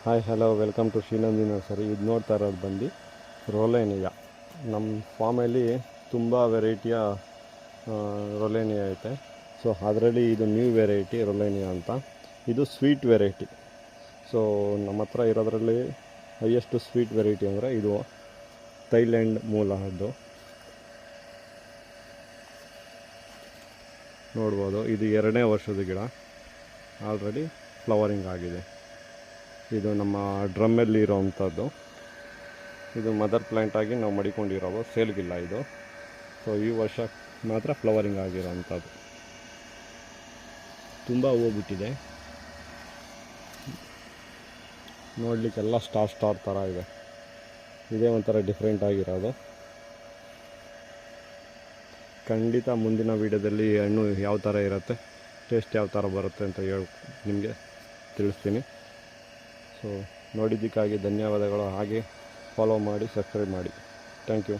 Hi hello welcome to Shrinandi nursery. ಇದು ನೋಡ್ತಾ ಇರೋದು ಬಂದು ರೋಲೇನಿಯಾ. ನಮ್ಮ ಫಾರ್ಮಲ್ಲಿ ತುಂಬ ವೆರೈಟಿಯ ರೋಲೇನಿಯಾ ಐತೆ. ಸೊ ಅದರಲ್ಲಿ ಇದು ನ್ಯೂ ವೆರೈಟಿ ರೋಲೇನಿಯಾ ಅಂತ. ಇದು ಸ್ವೀಟ್ ವೆರೈಟಿ. ಸೊ ನಮ್ಮ ಹತ್ರ ಇರೋದ್ರಲ್ಲಿ ಹೈಯೆಸ್ಟ್ ಸ್ವೀಟ್ ವೆರೈಟಿ ಅಂದರೆ ಇದು ಥೈಲ್ಯಾಂಡ್ ಮೂಲದ್ದು. ನೋಡ್ಬೋದು, ಇದು 2ನೇ ವರ್ಷದ ಗಿಡ. ಆಲ್ರೆಡಿ ಫ್ಲವರಿಂಗ್ ಆಗಿದೆ. ಇದು ನಮ್ಮ ಡ್ರಮ್ಮಲ್ಲಿ ಇರೋವಂಥದ್ದು. ಇದು ಮದರ್ ಪ್ಲ್ಯಾಂಟ್ ಆಗಿ ನಾವು ಮಡಿಕೊಂಡಿರೋದು, ಸೇಲ್ಗಿಲ್ಲ ಇದು. ಸೊ ಈ ವರ್ಷ ಮಾತ್ರ ಫ್ಲವರಿಂಗ್ ಆಗಿರೋವಂಥದ್ದು. ತುಂಬ ಹೂವು ಬಿಟ್ಟಿದೆ, ನೋಡಲಿಕ್ಕೆಲ್ಲ ಸ್ಟಾರ್ ಥರ ಇದೆ. ಇದೇ ಒಂಥರ ಡಿಫ್ರೆಂಟ್ ಆಗಿರೋದು. ಖಂಡಿತ ಮುಂದಿನ ವೀಡಿಯೋದಲ್ಲಿ ಹಣ್ಣು ಯಾವ ಥರ ಇರುತ್ತೆ, ಟೇಸ್ಟ್ ಯಾವ ಥರ ಬರುತ್ತೆ ಅಂತ ನಿಮಗೆ ತಿಳಿಸ್ತೀನಿ. ಸೊ ನೋಡಿದ್ದಕ್ಕಾಗಿ ಧನ್ಯವಾದಗಳು. ಹಾಗೆ ಫಾಲೋ ಮಾಡಿ, ಸಬ್ಸ್ಕ್ರೈಬ್ ಮಾಡಿ. Thank you.